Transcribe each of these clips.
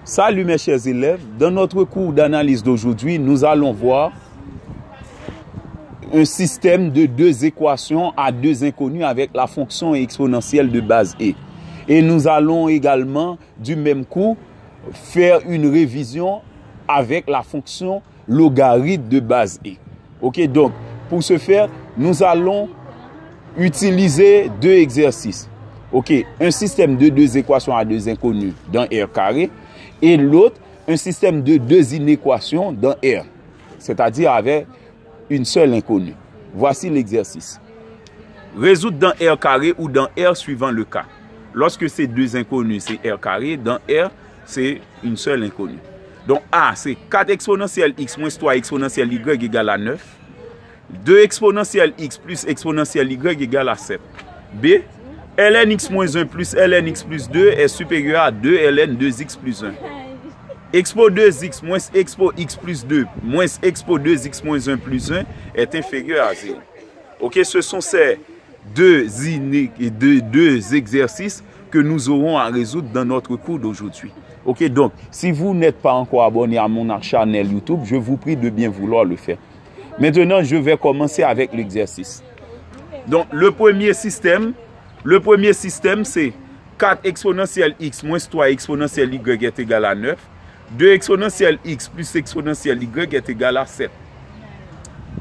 Salut mes chers élèves, dans notre cours d'analyse d'aujourd'hui, nous allons voir un système de deux équations à deux inconnues avec la fonction exponentielle de base e. Et nous allons également, du même coup, faire une révision avec la fonction logarithme de base e. Ok, donc, pour ce faire, nous allons utiliser deux exercices. Ok, un système de deux équations à deux inconnues dans R carré et l'autre, un système de deux inéquations dans R, c'est-à-dire avec une seule inconnue. Voici l'exercice. Résoudre dans R carré ou dans R suivant le cas. Lorsque c'est deux inconnues, c'est R carré. Dans R, c'est une seule inconnue. Donc A, c'est 4 exponentielle x moins 3 exponentielle y égale à 9. 2 exponentielle x plus exponentielle y égale à 7. B, ln x moins 1 plus ln x plus 2 est supérieur à 2 ln 2x plus 1. Expo 2x moins expo x plus 2 moins expo 2x moins 1 plus 1 est inférieur à 0. Ok, ce sont ces deux exercices que nous aurons à résoudre dans notre cours d'aujourd'hui. Ok, donc, si vous n'êtes pas encore abonné à mon chaîne YouTube, je vous prie de bien vouloir le faire. Maintenant, je vais commencer avec l'exercice. Donc, le premier système, c'est 4 exponentielle x moins 3 exponentielle y est égal à 9. 2 exponentielle x plus exponentielle y est égal à 7.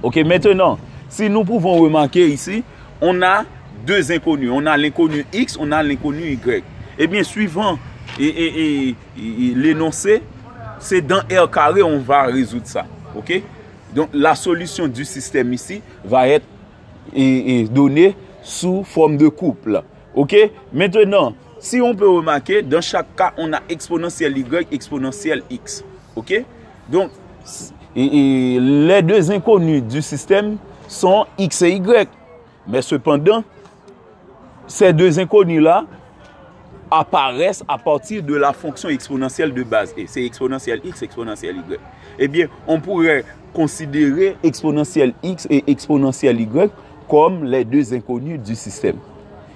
Ok, maintenant, si nous pouvons remarquer ici, on a deux inconnues. On a l'inconnu x, on a l'inconnu y. Eh bien, suivant l'énoncé, c'est dans R carré, on va résoudre ça. Ok? Donc, la solution du système ici va être donnée sous forme de couple. Ok? Maintenant, si on peut remarquer, dans chaque cas, on a exponentielle y, exponentielle x. Ok? Donc, les deux inconnus du système sont x et y. Mais cependant, ces deux inconnus-là apparaissent à partir de la fonction exponentielle de base. Et c'est exponentielle x, exponentielle y. Eh bien, on pourrait considérer exponentielle x et exponentielle y comme les deux inconnus du système.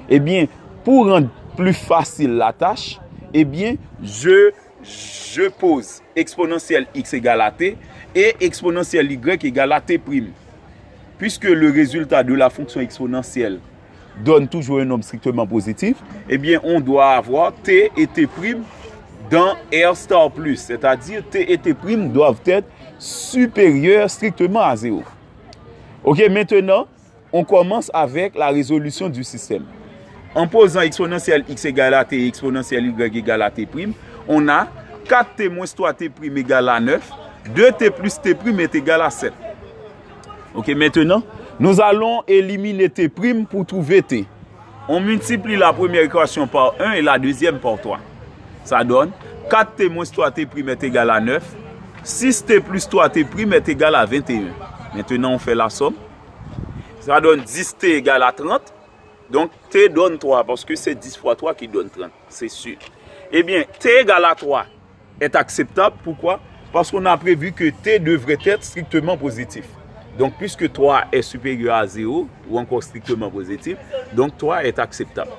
Eh bien, pour rendre plus facile la tâche, eh bien, je pose exponentielle x égale à t et exponentielle y égale à t'. Puisque le résultat de la fonction exponentielle donne toujours un nombre strictement positif, eh bien, on doit avoir t et t' dans R star plus, c'est-à-dire t et t' doivent être supérieurs strictement à 0. Ok, maintenant, on commence avec la résolution du système. En posant exponentielle x égale à t et exponentielle y égale à t', on a 4t moins 3t' égale à 9, 2t plus t' est égal à 7. Ok, maintenant, nous allons éliminer t' pour trouver t. On multiplie la première équation par 1 et la deuxième par 3. Ça donne 4t moins 3t' est égal à 9, 6t plus 3t' est égal à 21. Maintenant, on fait la somme. Ça donne 10t égale à 30. Donc, t donne 3 parce que c'est 10 fois 3 qui donne 30, c'est sûr. Eh bien, t égale à 3 est acceptable. Pourquoi? Parce qu'on a prévu que t devrait être strictement positif. Donc, puisque 3 est supérieur à 0 ou encore strictement positif, donc 3 est acceptable.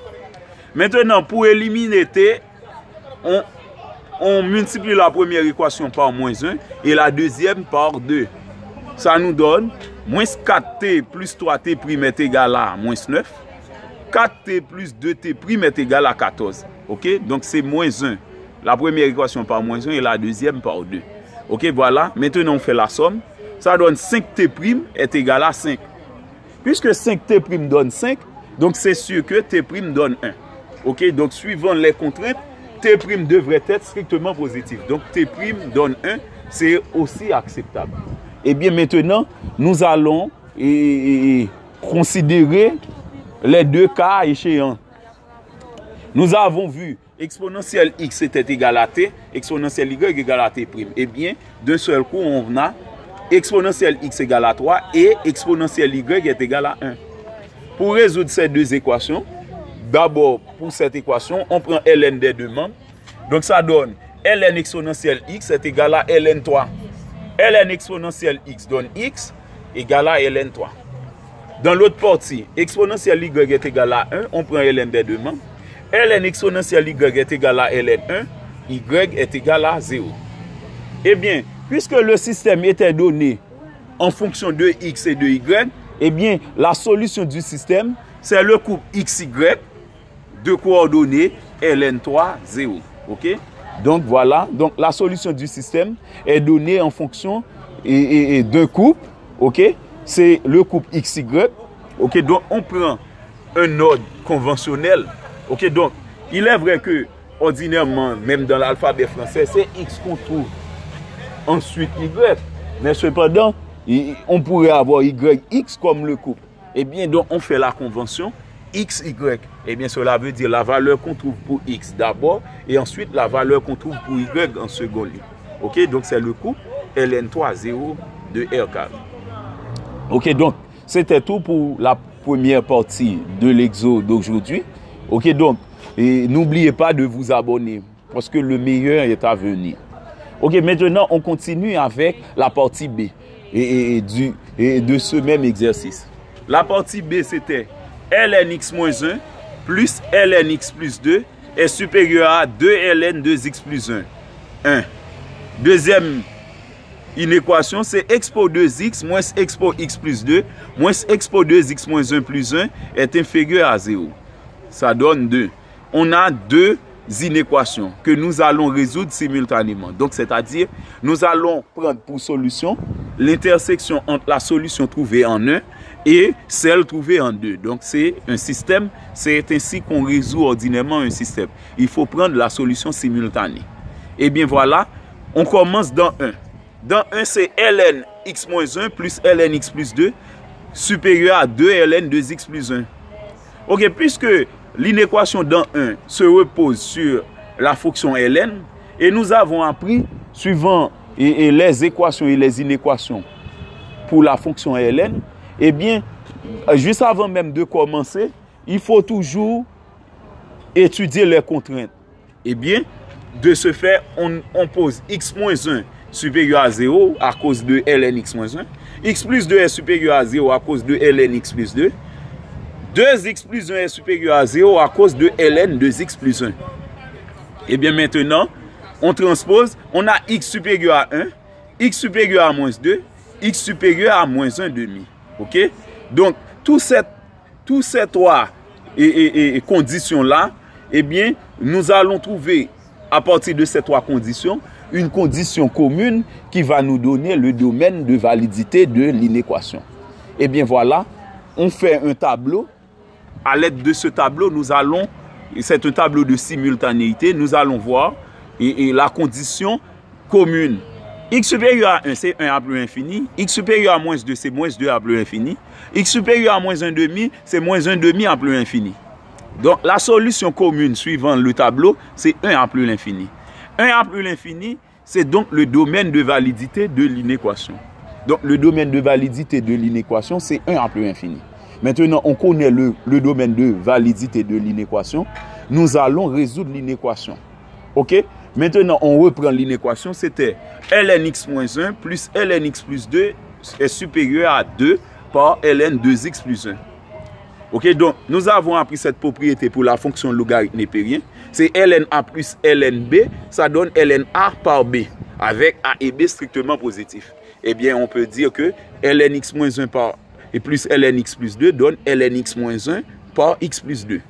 Maintenant, pour éliminer t, on multiplie la première équation par moins 1 et la deuxième par 2. Ça nous donne moins 4t plus 3t' est égal à moins 9. 4t plus 2t' est égal à 14. Ok? Donc, c'est moins 1. La première équation par moins 1 et la deuxième par 2. Ok? Voilà. Maintenant, on fait la somme. Ça donne 5t' est égal à 5. Puisque 5t' donne 5, donc c'est sûr que t' donne 1. Ok? Donc, suivant les contraintes, t' devrait être strictement positif. Donc, t' donne 1, c'est aussi acceptable. Et bien, maintenant, nous allons considérer les deux cas échéants. Nous avons vu exponentielle x était égal à t, exponentielle y égale à t'. Eh bien, d'un seul coup, on a exponentielle x égale à 3 et exponentielle y est égal à 1. Pour résoudre ces deux équations, d'abord, pour cette équation, on prend ln des deux membres. Donc, ça donne ln exponentielle x est égal à ln 3. ln exponentielle x donne x égale à ln 3. Dans l'autre partie, exponentielle y est égal à 1, on prend ln des deux membres. ln exponentielle y est égal à ln 1, y est égal à 0. Eh bien, puisque le système était donné en fonction de x et de y, eh bien, la solution du système, c'est le couple xy de coordonnées ln3, 0. OK? Donc, voilà. Donc, la solution du système est donnée en fonction d'un couple. OK? C'est le couple xy. OK? Donc, on prend un ordre conventionnel. OK? Donc, il est vrai que, ordinairement, même dans l'alphabet français, c'est x qu'on trouve. Ensuite, y. Mais cependant, on pourrait avoir yx comme le couple. Eh bien, donc, on fait la convention xy. Eh bien, cela veut dire la valeur qu'on trouve pour x d'abord et ensuite la valeur qu'on trouve pour y en second lieu. OK? Donc, c'est le couple ln3, 0 de R carré. OK? Donc, c'était tout pour la première partie de l'exo d'aujourd'hui. OK? Donc, n'oubliez pas de vous abonner parce que le meilleur est à venir. OK? Maintenant, on continue avec la partie B de ce même exercice. La partie B, c'était lnx-1 plus lnx plus 2 est supérieur à 2ln 2x plus 1. Deuxième inéquation, c'est expo 2x moins expo x plus 2 moins expo 2x moins 1 plus 1 est inférieur à 0. Ça donne 2. On a deux inéquations que nous allons résoudre simultanément. Donc, c'est-à-dire, nous allons prendre pour solution l'intersection entre la solution trouvée en 1 et celle trouvée en 2. Donc, c'est un système, c'est ainsi qu'on résout ordinairement un système. Il faut prendre la solution simultanée. Et bien, voilà, on commence dans 1. Dans 1, c'est ln x-1 plus ln x plus 2 supérieur à 2 ln 2x plus 1. OK, puisque l'inéquation dans 1 se repose sur la fonction ln et nous avons appris, suivant les équations et les inéquations pour la fonction ln, eh bien, juste avant même de commencer, il faut toujours étudier les contraintes. Eh bien, de ce fait, on pose x-1 supérieur à 0 à cause de ln x-1, x plus 2 est supérieur à 0 à cause de ln x plus 2, 2x plus 1 est supérieur à 0 à cause de ln 2x plus 1. Et bien maintenant, on transpose, on a x supérieur à 1, x supérieur à moins 2, x supérieur à moins 1 demi. OK? Donc, tous ces trois conditions-là, eh bien, nous allons trouver, à partir de ces trois conditions, une condition commune qui va nous donner le domaine de validité de l'inéquation. Eh bien, voilà, on fait un tableau. À l'aide de ce tableau, c'est un tableau de simultanéité, nous allons voir la condition commune. X supérieur à 1, c'est 1 à plus infini. X supérieur à moins 2, c'est moins 2 à plus infini. X supérieur à moins 1 demi, c'est moins 1 demi à plus infini. Donc, la solution commune suivant le tableau, c'est 1 à plus l'infini. 1 à plus l'infini, c'est donc le domaine de validité de l'inéquation. Donc, le domaine de validité de l'inéquation, c'est 1 à plus infini. Maintenant, on connaît le domaine de validité de l'inéquation. Nous allons résoudre l'inéquation. OK? Maintenant, on reprend l'inéquation. C'était ln x-1 plus ln x plus 2 est supérieur à 2 par ln 2x plus 1. OK? Donc, nous avons appris cette propriété pour la fonction logarithme népérien. C'est ln a plus ln b. Ça donne ln a par b. Avec a et b strictement positifs. Eh bien, on peut dire que ln x-1 par et plus ln x plus 2 donne ln x moins 1 par x plus 2.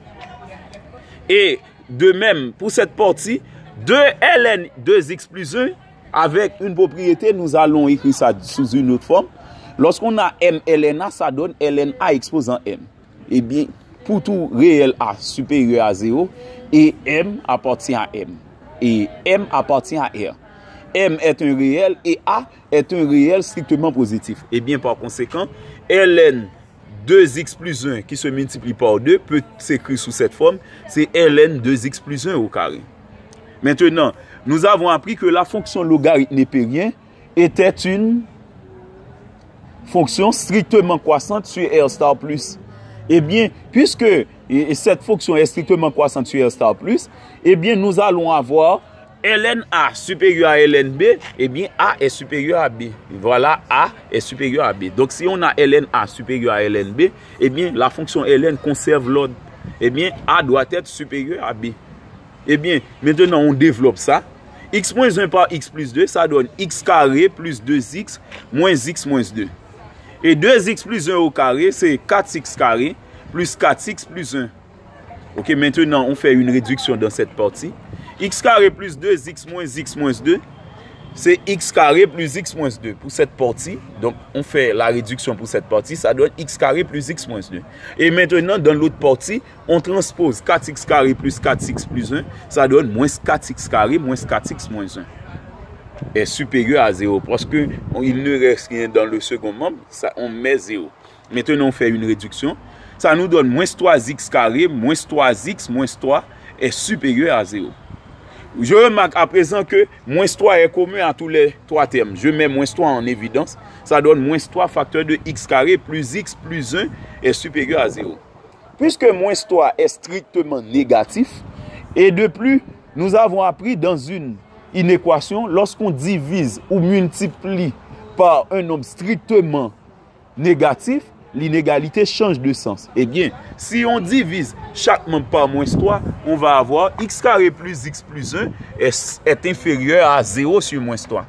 Et de même, pour cette partie, 2 ln 2x plus 1, avec une propriété, nous allons écrire ça sous une autre forme. Lorsqu'on a m ln a, ça donne ln a exposant m. Eh bien, pour tout réel a supérieur à 0, et m appartient à m. Et m appartient à r. M est un réel et A est un réel strictement positif. Et bien par conséquent, ln 2x plus 1 qui se multiplie par 2 peut s'écrire sous cette forme. C'est ln 2x plus 1 au carré. Maintenant, nous avons appris que la fonction logarithme népérien était une fonction strictement croissante sur R star plus. Eh bien, puisque cette fonction est strictement croissante sur R star plus, eh bien nous allons avoir ln A supérieur à ln B, eh bien A est supérieur à B. Voilà, A est supérieur à B. Donc si on a ln A supérieur à ln B, eh bien la fonction ln conserve l'ordre. Eh bien A doit être supérieur à B. Eh bien, maintenant, on développe ça. X moins 1 par X plus 2, ça donne X carré plus 2X moins X moins 2. Et 2X plus 1 au carré, c'est 4X carré plus 4X plus 1. Ok, maintenant, on fait une réduction dans cette partie. X carré plus 2X moins 2, c'est X carré plus X moins 2 pour cette partie. Donc, on fait la réduction pour cette partie. Ça donne X carré plus X moins 2. Et maintenant, dans l'autre partie, on transpose 4X carré plus 4X plus 1. Ça donne moins 4X carré moins 4X moins 1. Est supérieur à 0. Parce qu'il ne reste rien dans le second membre. Ça, on met 0. Maintenant, on fait une réduction. Ça nous donne moins 3X carré moins 3X moins 3 est supérieur à 0. Je remarque à présent que moins 3 est commun à tous les trois termes. Je mets moins 3 en évidence. Ça donne moins 3 facteur de x carré plus x plus 1 est supérieur à 0. Puisque moins 3 est strictement négatif, et de plus, nous avons appris dans une équation, lorsqu'on divise ou multiplie par un nombre strictement négatif, l'inégalité change de sens. Eh bien, si on divise chaque membre par moins 3, on va avoir x carré plus x plus 1 est inférieur à 0 sur moins 3.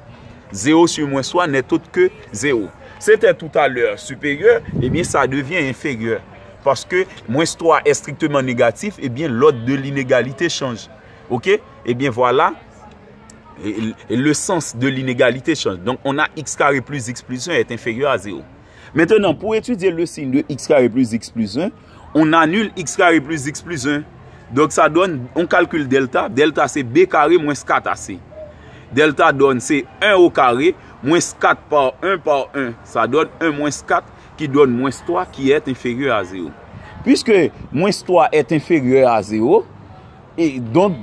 0 sur moins 3 n'est autre que 0. C'était tout à l'heure supérieur, eh bien ça devient inférieur. Parce que moins 3 est strictement négatif, eh bien l'ordre de l'inégalité change. Ok? Eh bien voilà, et le sens de l'inégalité change. Donc on a x carré plus x plus 1 est inférieur à 0. Maintenant, pour étudier le signe de x carré plus x plus 1, on annule x carré plus x plus 1. Donc, ça donne, on calcule delta. Delta, c'est b carré moins 4ac. Delta donne, c'est 1 au carré, moins 4 par 1 par 1. Ça donne 1 moins 4 qui donne moins 3 qui est inférieur à 0. Puisque moins 3 est inférieur à 0, et donc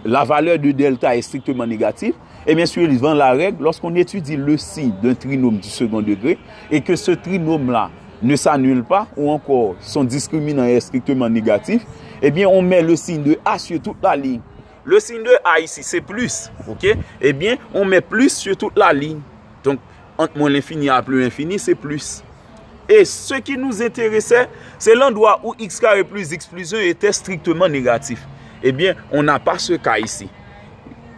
la valeur de delta est strictement négative, et bien sûr, suivant la règle, lorsqu'on étudie le signe d'un trinôme du second degré et que ce trinôme-là ne s'annule pas ou encore son discriminant est strictement négatif, eh bien, on met le signe de A sur toute la ligne. Le signe de A ici, c'est plus, ok? Eh bien, on met plus sur toute la ligne. Donc, entre moins l'infini et plus l'infini, c'est plus. Et ce qui nous intéressait, c'est l'endroit où x carré plus x plus 1 était strictement négatif. Eh bien, on n'a pas ce cas ici.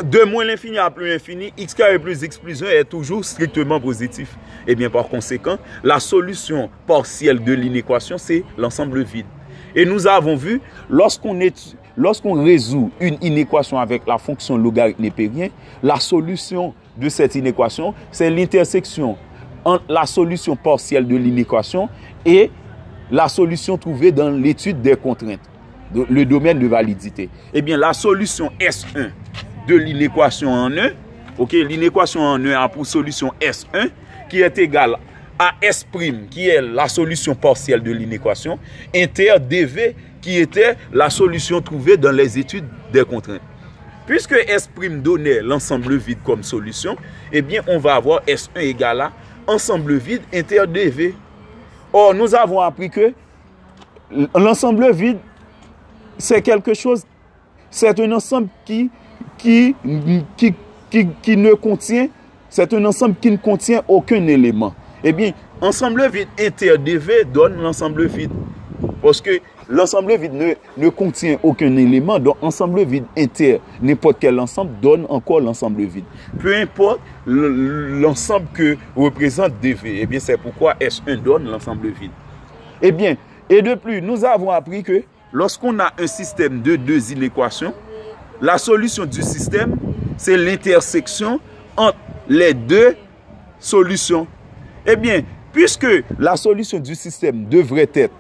De moins l'infini à plus l'infini, x carré plus x plus 1 est toujours strictement positif. Et bien par conséquent, la solution partielle de l'inéquation, c'est l'ensemble vide. Et nous avons vu, lorsqu'on résout une inéquation avec la fonction logarithme népérien, la solution de cette inéquation, c'est l'intersection entre la solution partielle de l'inéquation et la solution trouvée dans l'étude des contraintes, le domaine de validité. Eh bien, la solution S1 de l'inéquation en 1, ok, l'inéquation en 1 a pour solution S1 qui est égale à S', qui est la solution partielle de l'inéquation, inter dv qui était la solution trouvée dans les études des contraintes. Puisque S' donnait l'ensemble vide comme solution, eh bien on va avoir S1 égale à ensemble vide inter dv. Or, nous avons appris que l'ensemble vide, c'est quelque chose, c'est un ensemble qui ne contient, c'est un ensemble qui ne contient aucun élément. Eh bien, ensemble vide inter dv donne l'ensemble vide. Parce que l'ensemble vide ne contient aucun élément, donc ensemble vide inter, n'importe quel ensemble, donne encore l'ensemble vide. Peu importe l'ensemble que représente dv, eh bien, c'est pourquoi S1 donne l'ensemble vide. Eh bien, et de plus, nous avons appris que lorsqu'on a un système de deux inéquations, la solution du système, c'est l'intersection entre les deux solutions. Eh bien, puisque la solution du système devrait être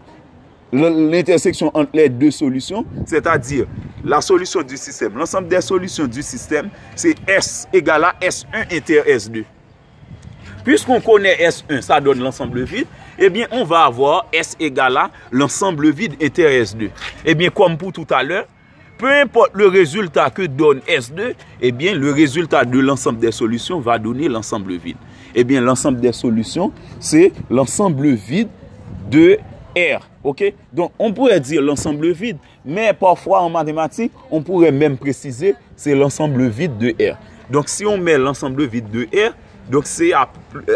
l'intersection entre les deux solutions, c'est-à-dire la solution du système, l'ensemble des solutions du système, c'est S égale à S1 inter S2. Puisqu'on connaît S1, ça donne l'ensemble vide, eh bien, on va avoir S égale à l'ensemble vide inter S2. Eh bien, comme pour tout à l'heure, peu importe le résultat que donne S2, eh bien, le résultat de l'ensemble des solutions va donner l'ensemble vide. Eh bien, l'ensemble des solutions, c'est l'ensemble vide de R. Ok? Donc, on pourrait dire l'ensemble vide, mais parfois en mathématiques, on pourrait même préciser c'est l'ensemble vide de R. Donc, si on met l'ensemble vide de R, donc c'est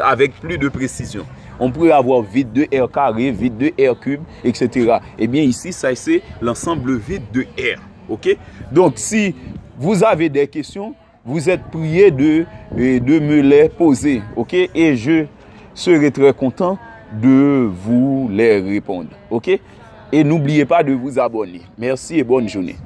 avec plus de précision. On pourrait avoir vide de R carré, vide de R cube, etc. Eh bien, ici, ça c'est l'ensemble vide de R. Ok? Donc, si vous avez des questions, vous êtes priés de me les poser. Ok? Et je serai très content de vous les répondre. Ok? Et n'oubliez pas de vous abonner. Merci et bonne journée.